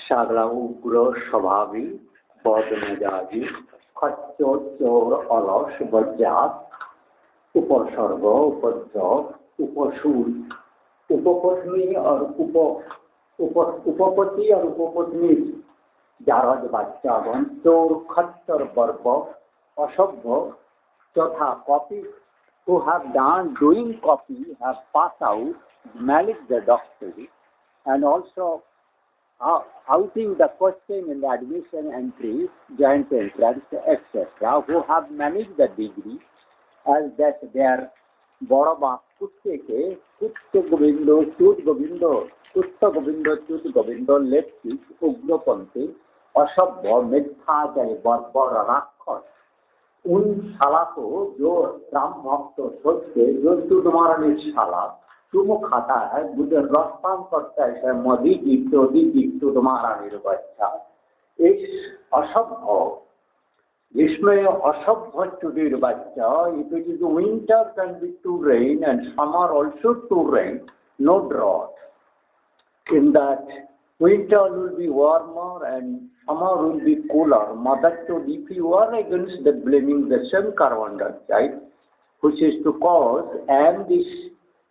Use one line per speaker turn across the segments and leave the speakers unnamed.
সাগলা উগ্র স্বভাবী বদমেজাজি খচ্চর চোর অলস বজ্জাত उपसर्ग उपद्रव उपसूल उपपत्नी और उपपति और उपपत्नी जारज बाच्चावन चोर खच्चर बर्बर असभ्य तथा copy who have done doing copy have passed out malice the doctrine and also outing the question in the admission entries, joint entrance, etc. who have managed the degree as that their বড় বাপ কুত্তেকে কুত্ত গোবিন্দ চুত গোবিন্দ কুত্ত গোবিন্দ চুত গোবিন্দ লেপটিক উগ্রপন্থী অসভ্য মিথ্যাচারী বর্বর রাক্ষস उन शाला को जो राम भक्त सोच के जो तू तुम्हारा शाला तुम खाता है मुझे रस्तान करता है मोदी जी तू तुम्हारा निर्बच्चा इस असभ्य जिसमें असभ्य चुदीर बच्चा if it is winter can be to rain and summer also to rain no drought in that winter will be warmer and summer will be cooler mother to if you are against the blaming the same carbon dioxide which is to cause and this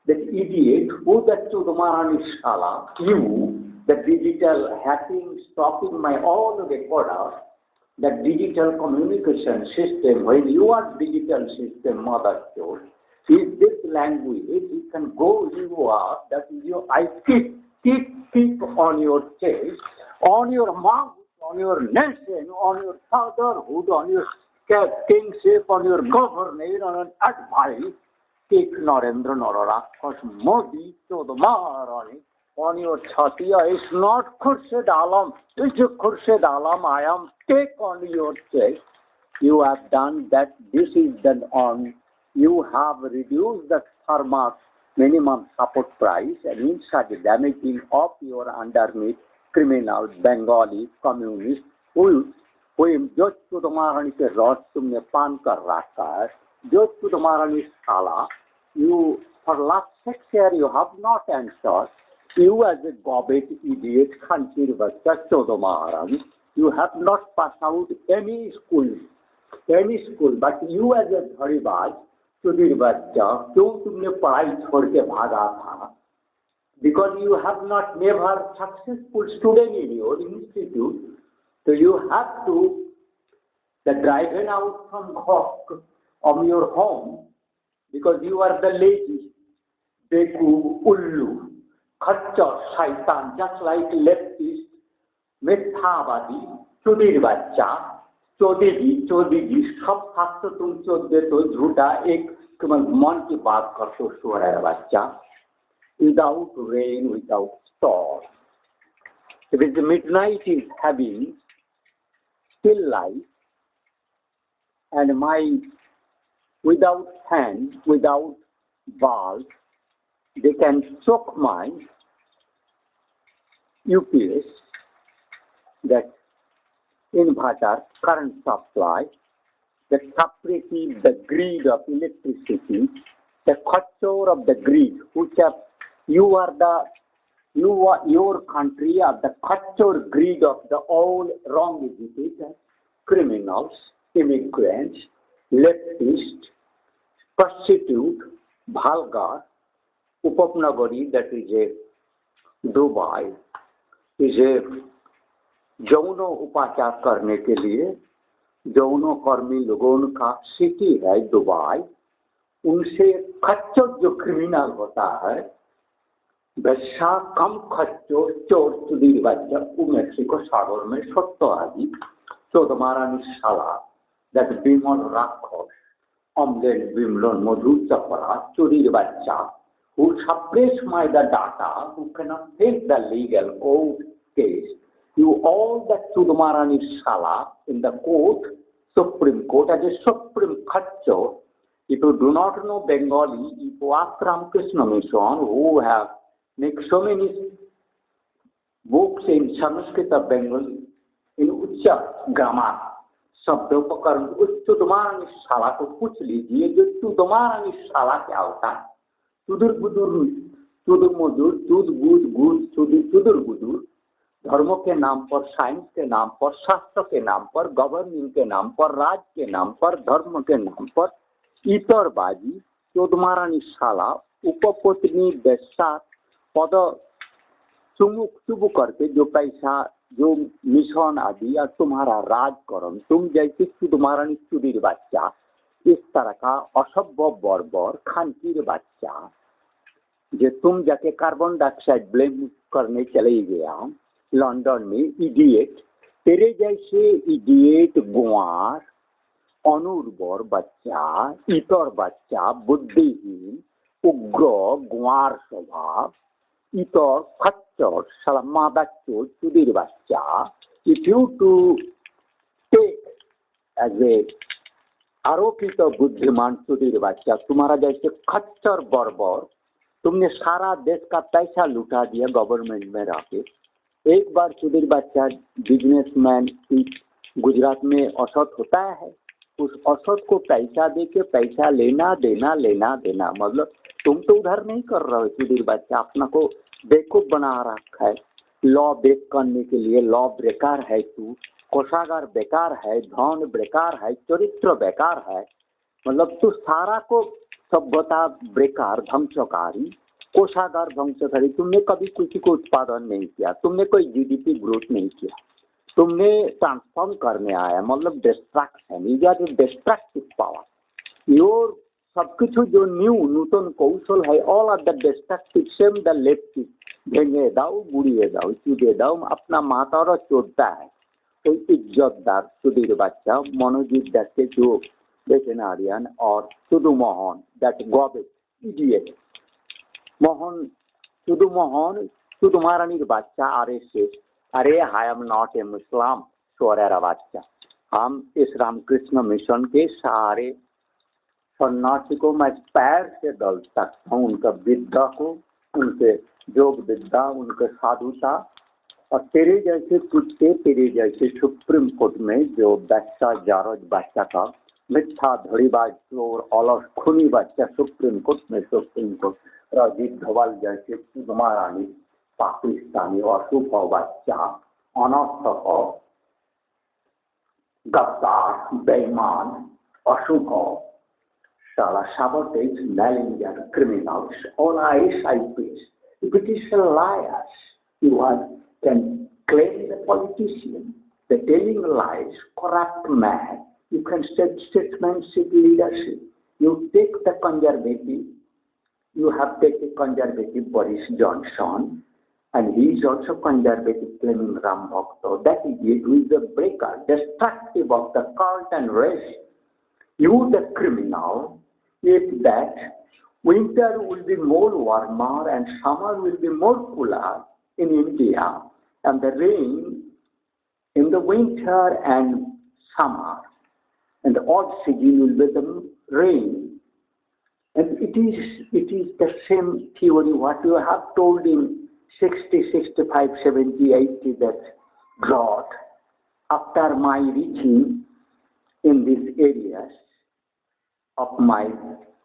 that idiot who that to the Maharani Shala you the digital hacking stopping my all recorders the digital communication system, when you are digital system, mother chode, is this language, you can go you are, that is your, I keep on your chest, on your mouth, on your nation, on your fatherhood, on your kingship, on your government, on your advice, take Narendra Nararakshas Modi to the Maharani, on your chatiya is not Khurshid Alam, it's Khurshid Alam, I am take on your chest. You have done that, this is done on, you have reduced the thermos minimum support price and inside the damaging of your underneath criminal Bengali communist who जो तो महारानी के रस तुमने पान कर रखा है जो तो महारानी साला you for last 6 years you have not answered. You as a goblet idiot, Khanchir Bachcha, Chodo Maharani, you have not passed out any school, but you as a Dharibaj, Chodir Bachcha, क्यों तुमने पढ़ाई छोड़ के भागा था? Because you have not never successful student in your institute, so you have to the driven out from your home because you are the lazy, beku, ullu. खच्चर शैतान just like leftist मिथ्यावादी चुदीर बच्चा चोदी सब शास्त्र तुम चोदे तो झूठा एक मन की बात करते हो सो रहा है बच्चा without rain without storm if the midnight is having still light and my without fan without bulb they can choke my UPS, that inverter, current supply, the separative, the grid of electricity, the culture of the grid, which are, your country are the culture grid of the all wrong educated, criminals, immigrants, leftists, prostitute, vulgar, Upapnagari, that is a Dubai, is a जौनो उपाचार करने के लिए जौनो कर्मी लोगों का city है Dubai उनसे खच्चर जो क्रिमिनल होता है वैसा कम खच्चर चोर चुदीर बच्चा वो मेक्सिको सागर में सत्तो आदि चौदमारानी शाला that विमल राक्षस अम्लेन विमलन मधु चपरा चुदीर बच्चा who suppress my the data, who cannot take the legal court case, you all that Chudamarani Shala in the court, Supreme Court, as a Supreme Khacho, if you do not know Bengali, if you ask Ramakrishna Mission, who have made so many books in Sanskrit of Bengali, in Ucha grammar, शब्दोपकरण उस Chudamarani Shala को पूछ लीजिए जो Chudamarani Shala क्या होता है Tudur budur, tudur mudur, tud gud gud, tudur budur. धर्म के नाम पर, साइंस के नाम पर, शास्त्र के नाम पर, गवर्निंग के नाम पर, राज के नाम पर, धर्म के नाम पर इतरबाजी, चोदमारानी शाला, उपपत्नी बेस्सा पद चुबू करके जो पैसा, जो मिशन आदि या तुम्हारा राजकरण, तुम जैसे चुदमारानी चुदीर बच्चा, इस तरह का असभ्य बर्बर खानकीर बच्चा, जो तुम जाके कार्बन डाइऑक्साइड ब्लेम करने चले गया लंदन में, इडियट, तेरे जैसे इडियट गुआर, अनुर्वर बच्चा, इतर बच्चा, बुद्धिहीन, उग्र गुआर स्वभाव, इतर खच्चर सलमादाच्चोर चुदीर बच्चा, if you to take as a आरोपित बुद्धिमान चुदीर बच्चा, तुम्हारा जैसे खच्चर बर्बर, तुमने सारा देश का पैसा लुटा दिया गवर्नमेंट में रहके। एक बार चुदीर बच्चा बिजनेसमैन गुजरात में औसत होता है, उस औसत को पैसा दे के पैसा लेना देना लेना देना, मतलब तुम तो उधर नहीं कर रहे हो। चुदीर बच्चा अपना को बेवकूफ बना रखा है, लॉ ब्रेक करने के लिए। लॉ ब्रेकर है तू, कोषागार बेकार है, धन बेकार है, चरित्र बेकार है, मतलब तू सारा को सभ्यता बेकार, ध्वंसकारी, कोषागार ध्वंसकारी। तुमने कभी किसी को उत्पादन नहीं किया, तुमने कोई जीडीपी ग्रोथ नहीं किया, तुमने ट्रांसफॉर्म करने आया, मतलब distraction, you are destructive power. Your सब कुछ जो न्यू नूतन कौशल है, all are the destructive, same the left, भेंगे दाओ, बुड़िए दाओ, चूदे दाओ, अपना माता और चोदता है। कोई इज्जतदार चुदीर बच्चा, मनोजीत दत्ते जो वेटेरियन, और सुधु मोहन दैट गॉबेट इडियट मोहन, सुधु मोहन, सुधु महारानी बच्चा, अरे आई एम नॉट ए मुस्लिम, सोरेरा बच्चा। हम इस रामकृष्ण मिशन के सारे सन्यासी को मैं पैर से दल सकता हूँ, उनका विद्या को, उनके योग विद्या, उनके साधुता। और तेरे जैसे कुत्ते, तेरे जैसे सुप्रीम कोर्ट में जो बच्चा, जारज बच्चा का मिथ्या धड़ीबाज चोर अलस खूनी बच्चा सुप्रीम कोर्ट में, सुप्रीम कोर्ट राजीव धवल जैसे महारानी पाकिस्तानी अशुभ बच्चा, अनर्थ गद्दार, बेईमान, अशुभ, साला sabotage, malignant criminals, all ISIPs, petition liars. You can claim the politician, the telling lies, corrupt man. You can state statesmanship, leadership. You take the conservative. You have taken conservative Boris Johnson, and he is also conservative, claiming Ram Bhakta. That idiot who is the breaker, destructive of the cult and race. You, the criminal, if that winter will be more warmer and summer will be more cooler in India, and the rain in the winter and summer, and the odd season will be the rain. And it is the same theory what you have told in 60, 65, 70, 80, that drought. After my reaching in these areas of my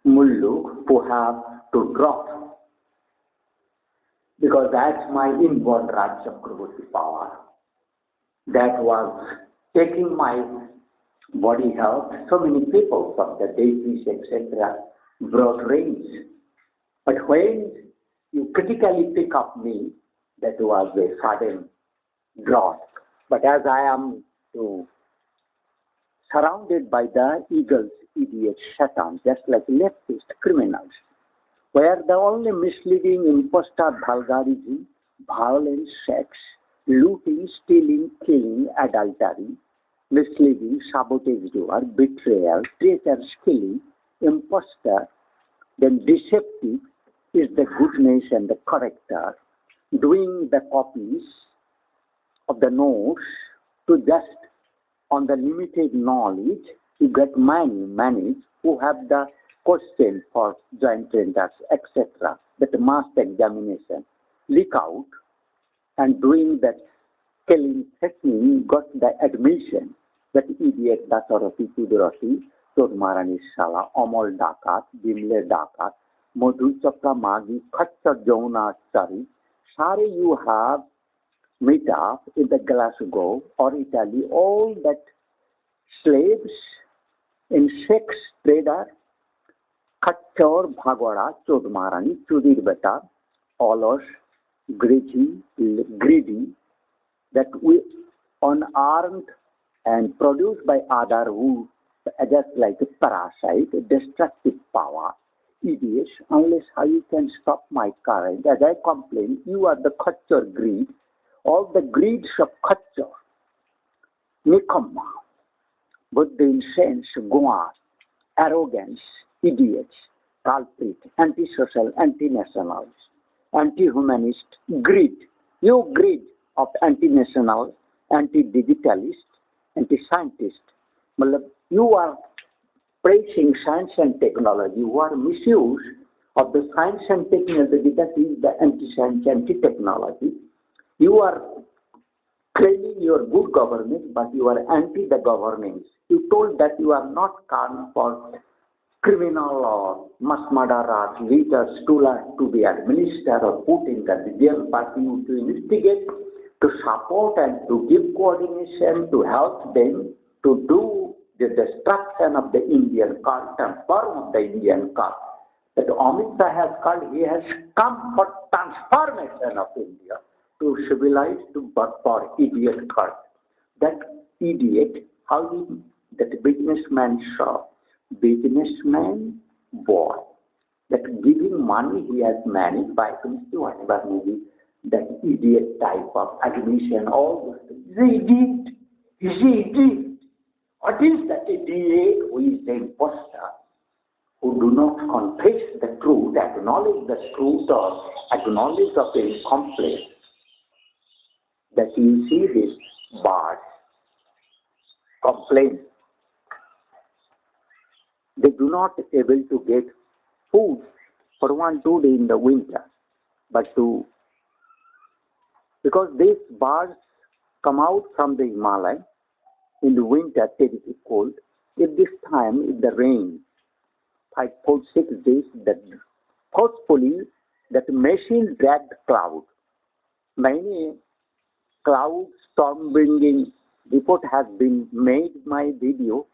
Mulluk, who have to drop, because that's my inborn Raj Chakraborty power that was taking my body health. So many people from the deities, etc., brought rains. But when you critically pick up me, that was a sudden drought. But as I am surrounded by the eagles, idiots, Satan, just like leftist criminals, where the only misleading, impostor, vulgarism, violence, sex, looting, stealing, killing, adultery, misleading, sabotage doer, betrayal, traitors, killing, impostor, then deceptive is the goodness and the character, doing the copies of the notes to just on the limited knowledge to get many who have the question for joint tenders, etc., that mass examination, leak out, and doing that killing, threatening, got the admission that idiot, Dasarati, Tudorati, Todmarani Shala, Omol Dakat, Bimle Dakat, Madhu Chakra Magi, Khatcha Jauna Chari, Sare you have meet up in the Glasgow or Italy, all that slaves in sex trader, Kachor, Bhagwara, Chodmarani, Chudir Beta, Olos, greedy, that we unarmed and produced by other who just like a parasite, destructive power. Idiots, unless how you can stop my current. As I complain, you are the Kachor greed, all the greeds of Kachor, Nikamma, but the incense, Goa, arrogance, idiots, culprit, antisocial, anti-nationals, anti-humanist, greed. You greed of anti-national, anti-digitalist, anti-scientist. You are praising science and technology. You are misuse of the science and technology, that is the anti-science, anti-technology. You are claiming your good governance, but you are anti the governance. You told that you are not calm for criminal or mass murderers, leaders, to be administered or put in the jail, but you to investigate, to support and to give coordination, to help them to do the destruction of the Indian cult and form of the Indian cult. That Amit Shah has called, he has come for transformation of India to civilized but for idiot cult. That idiot, how did that businessman saw? Businessman boy. That giving money he has managed by whatever maybe that idiot type of admission, all those things. He's an idiot. He's an idiot. What is that idiot who is the impostor, who do not confess the truth, acknowledge the truth or acknowledge of the incomplete? That you see this birds complain. They do not able to get food for 1-2 days in the winter, because these birds come out from the Himalaya in the winter, terribly cold. At this time, in the rain, 5, 4, 6 days, that forcefully that machine dragged cloud. Many cloud storm bringing report has been made. My video,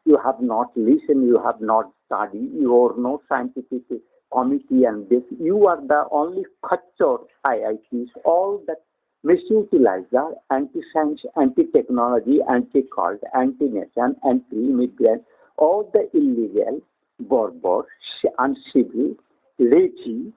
you have not listened, you have not studied, you are no scientific committee, and this you are the only Kachor IITs, all that misutilizer, anti-science, anti-technology, anti-cult, anti-nation, anti-immigrant, all the illegal, barbar, uncivil, lazy,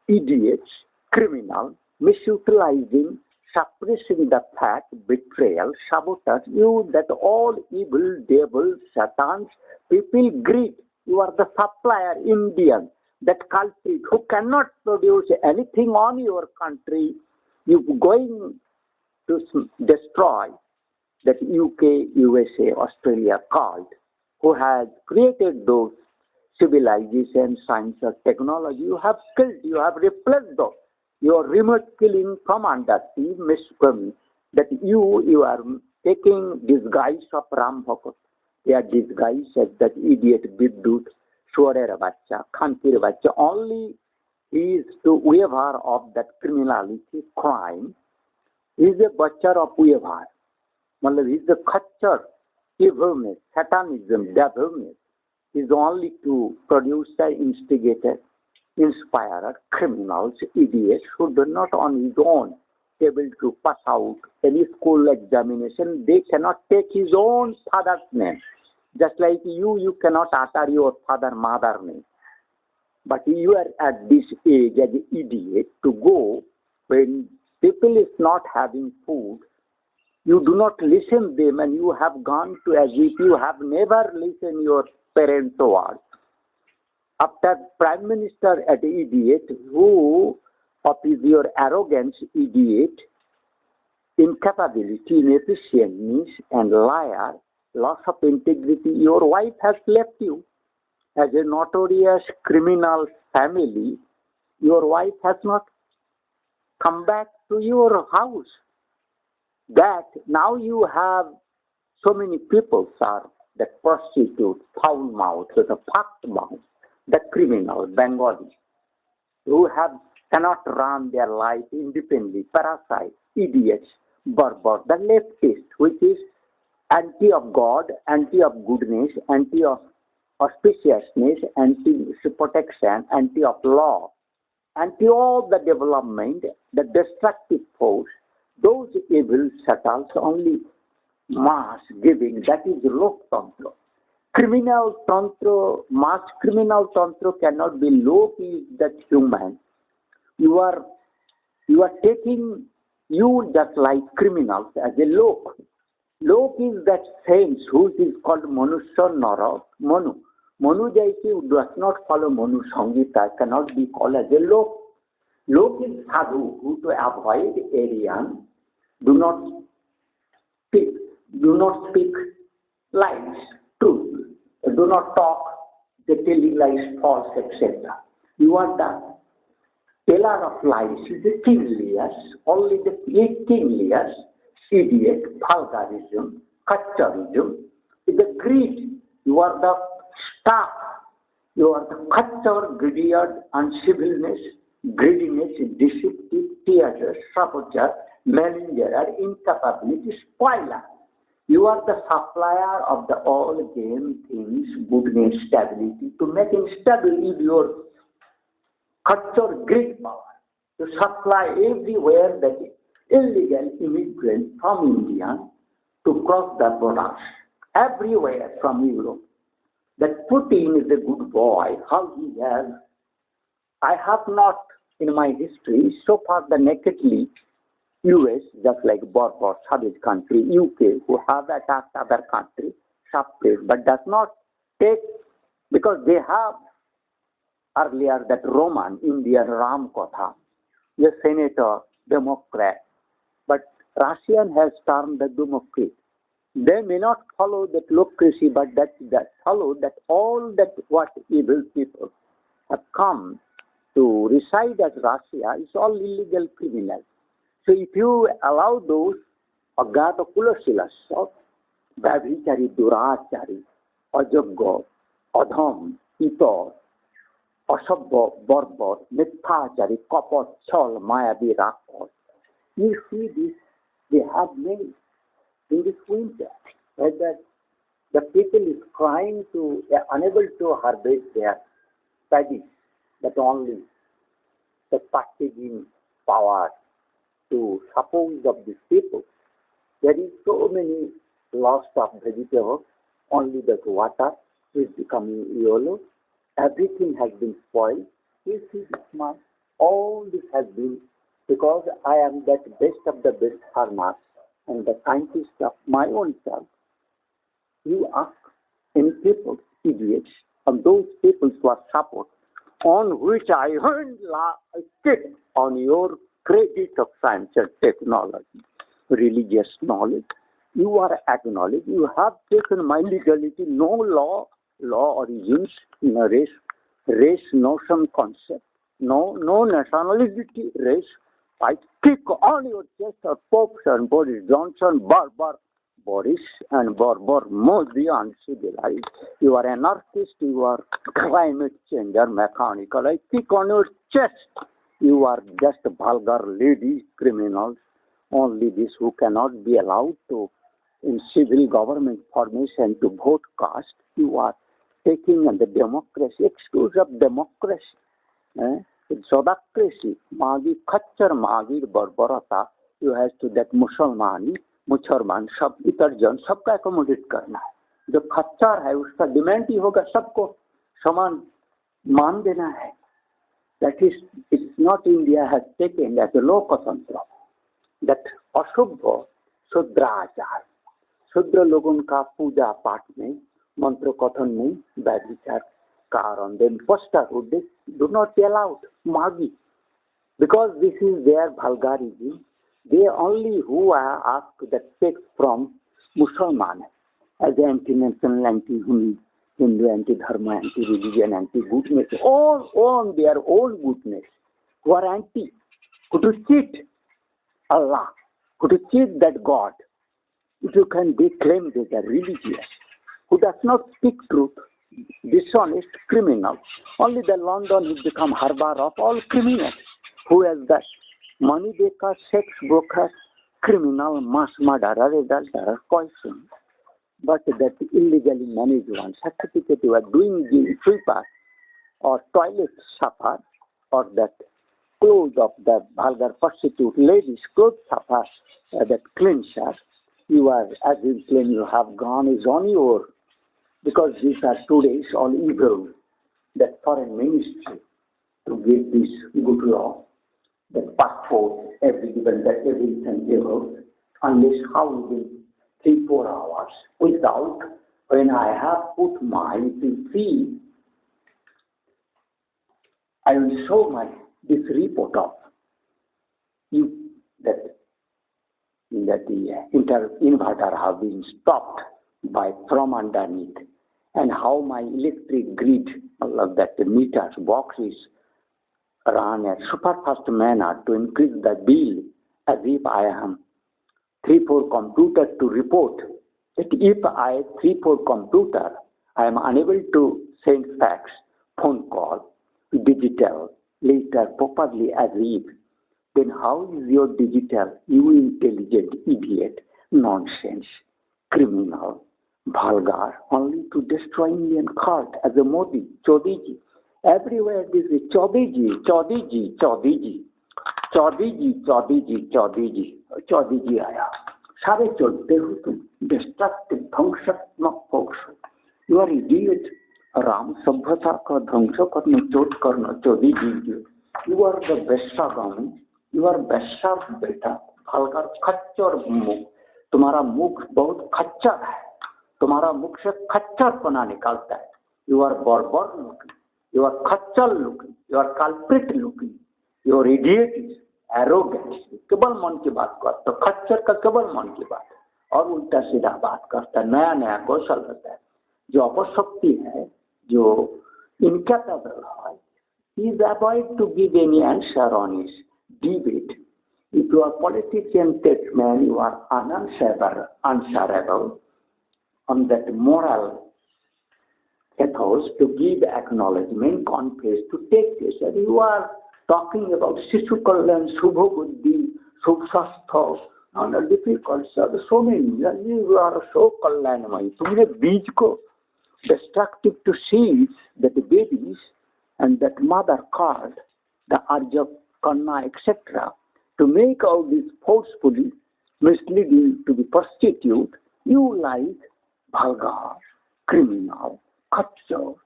idiots, criminal, misutilizing, suppressing the fact, betrayal, sabotage, you that all evil, devils, satans, people greed. You are the supplier, Indian, that culprit who cannot produce anything on your country. You going to destroy that UK, USA, Australia cult, who has created those civilizations, science, or technology. You have killed, you have replaced those. Your remote killing from under sea, that you are taking disguise of Ram Bhagat. They are disguised as that idiot Biddut, Shuarer Bacha, Khantir Bacha. Only he is to waiver of that criminality, crime. He is a butcher of waiver. He is the Kachar, evilness, satanism, devilness. He is only to produce the instigator, inspirer, criminals, idiots who do not on his own able to pass out any school examination. They cannot take his own father's name. Just like you cannot utter your father, mother name. But you are at this age as an idiot to go when people is not having food. You do not listen them, and you have gone to as if you have never listened your parents' words. After Prime Minister at idiot, who of is your arrogance, idiot, incapability, inefficientness, and liar, loss of integrity, your wife has left you. As a notorious criminal family, your wife has not come back to your house. That now you have so many people, sir, that prostitute, foul mouth, with a fucked mouth, the criminal, Bengali, who cannot run their life independently, parasites, idiots, Berber, the leftist, which is anti of God, anti of goodness, anti of auspiciousness, anti protection, anti of law, anti all the development, the destructive force, those evil shuttles only mass giving, that is lok tantra. Criminal tantra, mass criminal tantra cannot be lok is that human. You are taking you just like criminals as a lok. Lok is that saints who is called Manusya Nara, Manu. Manu Jaiti who does not follow Manu Sangita cannot be called as a lok. Lok is sadhu who to avoid Aryan, do not speak lies, truth, do not talk, the telling lies, false, etc. You are the teller of lies, the kinglias, only the kinglias, idiot, vulgarism, kaccharism, the greed. You are the staff. You are the kachar, greedier, uncivilness, greediness, deceptive, theater, saboteur, malingerer, incapability, spoiler. You are the supplier of the all game things, goodness, stability, to make him stable in your culture, great power, to supply everywhere that illegal immigrant from India to cross the borders, everywhere from Europe. That Putin is a good boy, how he has. I have not in my history so far the nakedly US, just like Berber, Savage country, UK, who have attacked other countries, suppressed, but does not take, because they have earlier that Roman, Indian Ram Kotha, a senator, Democrat, but Russian has turned the democrat. They may not follow that democracy, but that follow that all that what evil people have come to reside as Russia is all illegal criminals. So if you allow those Agata Kulasilas of Babhichari, Durachari, Ajagga, Adham, Itor, Asabha, Berber, Mithachari, Kapat, Chal, Mayavi, Rakot, you see this, they have made in this winter, that the people is crying to, unable to harvest their paddy, that only the packaging power to suppose of these people. There is so many loss of vegetables, only that water is becoming yellow. Everything has been spoiled. You see this man, all this has been because I am that best of the best farmers and the scientist of my own self. You ask any people, idiots, and those people who are support, on which I earned a stick on your credit of science and technology, religious knowledge. You are acknowledged. You have taken my legality, no law origins, no race notion concept, no nationality, race. I kick on your chest of Popes and Boris Johnson, Berber, Boris and Berber, Modi uncivilized. You are anarchist, you are climate changer, mechanical. I kick on your chest. You are just vulgar lady criminals. Only this who cannot be allowed to, in civil government formation, to vote caste. You are taking the democracy, excuse of democracy. Sodacracy, Magi, Kachar, Magi, Barbarata, you have to that Musalmani, Mucharman, सब इतर जन सबका accommodate करना है. जो खच्चर है उसका डिमांड ही होगा सबको समान मान देना है. That is, it's not India has taken as a लोकतंत्र. That अशुभ शुद्राचार, शुद्र लोगों का पूजा पाठ में, मंत्र कथन में, व्यभिचार कारण, then posterhood, they do not be allowed, Magi, because this is their vulgarism. They only who are asked that text from Musalman as anti-national, anti-Hindu, anti-dharma, anti-religion, anti-goodness, all on their own goodness, who are anti, who to cheat Allah, who to cheat that God. If you can be claimed as a religious, who does not speak truth, dishonest criminal. Only the London has become harbor of all criminals. Who has that money maker, sex broker, criminal mass murderer, adulterer, poison. But that illegally managed one certificate you are doing the sweeper or toilet supper or that clothes of the vulgar prostitute ladies, clothes supper, that cleanser, you are, as you claim you have gone is on your, because these are today's all evil, that foreign ministry to give this good law, that passport every given, that everything able, unless how within 3-4 hours, without, when I have put my fee, I will show this report of you that the inverter have been stopped from underneath, and how my electric grid, that the meters boxes run at super fast manner to increase the bill, as if I am 3-4 computer to report that if I 3-4 computer, I am unable to send fax, phone call, digital, later properly as if, then how is your digital, you intelligent idiot, nonsense, criminal, vulgar, only to destroy Indian cult as a Modi, Chodiji. Everywhere this is Chodiji, Chodiji, Chodiji, Chodiji, Chodiji, Chodiji, Chodiji आया. सारे चलते हो तुम, destructive, ध्वंसात्मक folks. You are idiot. Ram सभ्यता का ध्वंस करना, चोट करना, Chaudhary. You are the बेस्सागामी, you are बेस्सा बेटा, हल्का खच्चर मुख. तुम्हारा मुख बहुत खच्चर है, तुम्हारा मुख से खच्चर पना निकालता है. You are barbar looking, you are खच्चर looking, you are culprit looking, you are idiot, arrogant. केवल मन की बात करता, खच्चर का केवल मन की बात, और उल्टा सीधा बात करता, नया नया कौशल रहता है. जो अपशक्ति है, जो incapable है, he is avoid to give any answer on his debate. If you are politician statesman, you are unanswerable on that moral ethos to give acknowledgement, confess, to take this. And you are talking about Shishu Kalyan, Shubho Buddhi, Shubhastha, and a difficult, so many. You are so Kalyanamai. तुमने बीज को destructive to seeds that the babies and that mother called the Arja Kanna, etc., to make all this forcefully misleading to the prostitute. You like vulgar, criminal, khachar,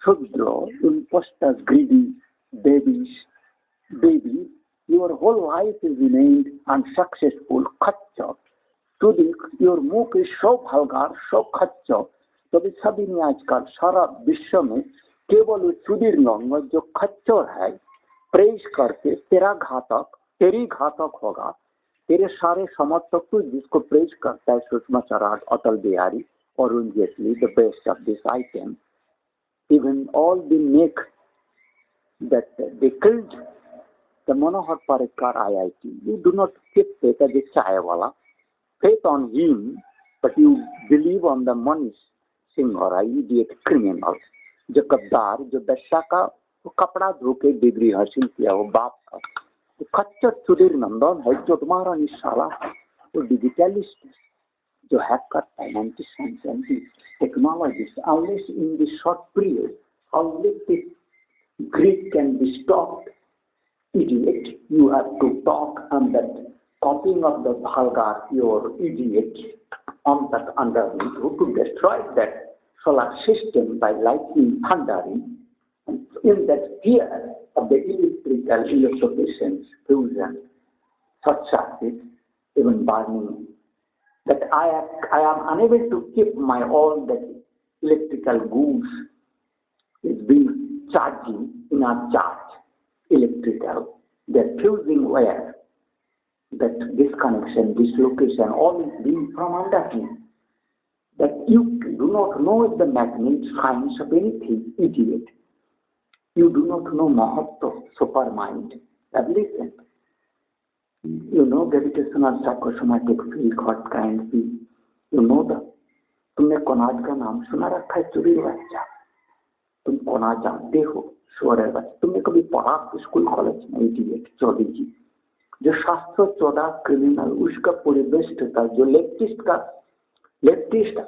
shudra, imposters, greedy babies. Your whole life is remained unsuccessful, khachar. Today your mukh is so vulgar, so khachar. तभी सभी ने आजकल सारा विश्व में केवल सुधीर नंग जो खच्चर है, प्रेस करके तेरा घातक, तेरी घातक होगा, तेरे सारे समर्थक तो जिसको प्रेस करता है Sushma Swaraj, Atal Bihari, Arun Jaitley, the best of this item, even all the make that they killed the Manohar Parrikar IIT. You do not keep faith as a chaiwala, faith on him, but you believe on the money. Singhora, idiot criminal, जो गद्दार, जो बेस्सा का वो कपड़ा धो के degree हासिल किया, वो बाप का, तो खच्चर सुधीर नंदन है जो तुम्हारा निशाला है, वो डिजिटलिस्ट जो हैक करता है, technology, unless in the short period, unless the greed can be stopped, idiot, you have to talk on that copying of the vulgar, your idiot, on that underneath, to destroy that solar system by lightning thundering, and in that fear of the electrical electrocutions, fusion, short circuit, even burning, that I am unable to keep my all that electrical goods is being charging in a charge, electrical, they're fusing where that disconnection, dislocation, all is being from underneath. That you do not know the magnet science of anything, idiot. You do not know Mahatma, super mind. But listen, you know gravitational psychosomatic field, hot kind field. You know that. तुमने कोनाज का नाम सुना रखा है, चुरी बच्चा. तुम कोनाज जानते हो, शोर है बच्चा. तुमने कभी पढ़ा स्कूल कॉलेज में, इडियट, चौधरी जी. जो 714 क्रिमिनल उसका परिवेश था, जो लेफ्टिस्ट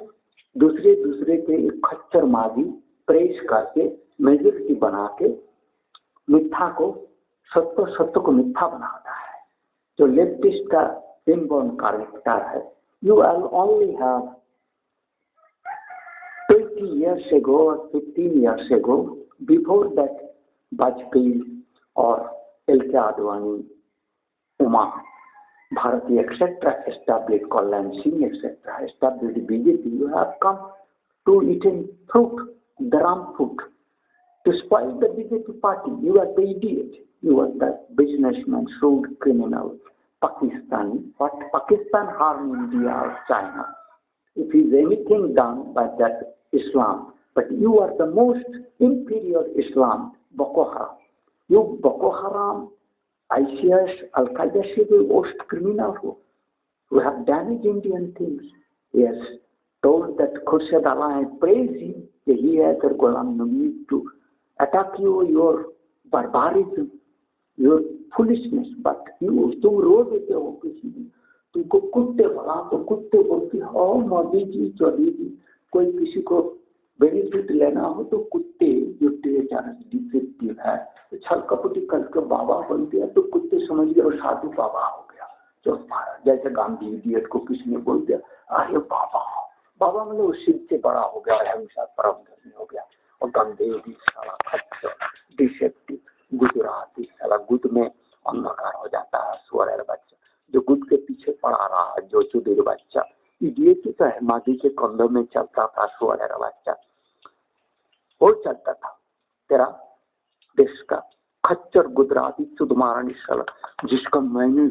दूसरे के एक खच्चर मादी प्रेस करके मेजोरिटी बना के मिथ्या को सत्य को मिथ्या बनाता है, जो लेफ्टिस्ट का इनबॉर्न कैरेक्टर है। You will only have 20 years ago or 15 years ago, before that Vajpayee or L.K. Advani, Uma Bharati, etc., established Kalyan Singh, etc., established BJP, you have come to eating fruit, dram fruit, to spoil the BJP party. You are the idiot. You are the businessman, shrewd criminal, Pakistani. What Pakistan harm India or China? If is anything done by that Islam, but you are the most inferior Islam, Boko Haram. You Boko Haram, ISIS, Al-Qaeda से भी worst criminal who have damaged Indian things. Yes, told that Khurshid Allah and praise him that he has a Ghulam Nabi to attack you, your barbarism, your foolishness, but you तुम रो देते हो किसी दिन, तुमको कुत्ते भला तो कुत्ते बोलती हो मोदी जी चौधरी जी, कोई किसी को बेनिफिट लेना हो तो कुत्ते जो टेचारस डिफेक्टिव है छल कपटी करके बाबा बोल दिया तो कुत्ते समझ गए और साधु बाबा हो गया। जो जैसे गांधी इडियट को किसी ने बोल दिया अरे बाबा, बाबा मतलब वो शिव से बड़ा हो गया, हमेशा परम धर्मी हो गया। और गांधी भी साला खच्चर डिफेक्टिव गुजराती साला गुद में अंधकार हो जाता है, सुअर बच्चा जो गुद के पीछे पड़ा रहा है, जो चुदिर बच्चा इडियट की तो है, मादी के कंधों में चलता था सुअर बच्चा, वो चलता था तेरा देश का खच्चर गुजराती चुदमारणी साला, जिसका मैंने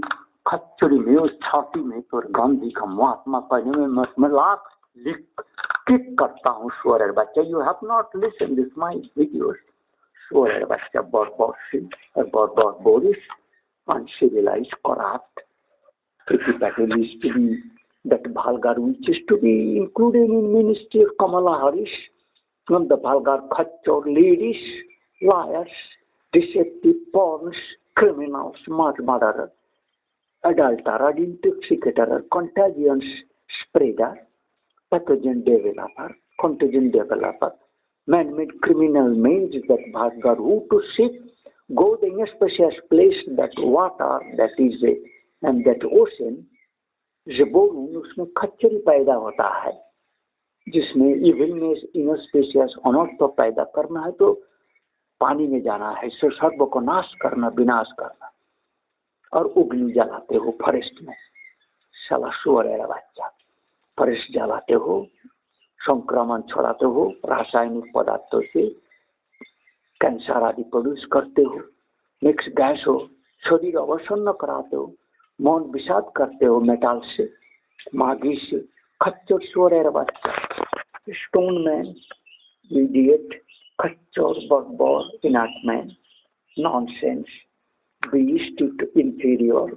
खच्चरी में उस छाती में तो गांधी का महात्मा कहने में मैं लाख लिख क्लिक करता हूँ। सुअर बच्चा, you have not listen this my videos. सुअर बच्चा बहुत Boris uncivilized, corrupt, pretty pathologist to be that vulgar which is to be included in ministry of Kamala Harris, from the vulgar khachor ladies, liars, deceptive porns, criminals, murderer, adulterer, intoxicator, contagion spreader, pathogen developer, man-made criminal means that vulgar who to seek go to a special place, that water, that is and that ocean, जबोरूं उसमें खच्चरी पैदा होता है, जिसमें evilness इनस्पेशियस अनर्थ पैदा करना है तो पानी में जाना है, सर्व को नाश करना, विनाश करना, और उगली जलाते हो फॉरेस्ट में, साला सुअर बच्चा, फॉरेस्ट जलाते हो, संक्रमण छोड़ाते हो, रासायनिक पदार्थों से कैंसर आदि प्रोड्यूस करते हो, मिक्स गैस हो, शरीर अवसन्न कराते हो, मौन विषाद करते हो मेटाल से, मागी से, खच्चर सुअर बच्चा, स्टोन मैन, इडियट, खच्चर बर्बर, inert man, nonsense, beast, inferior,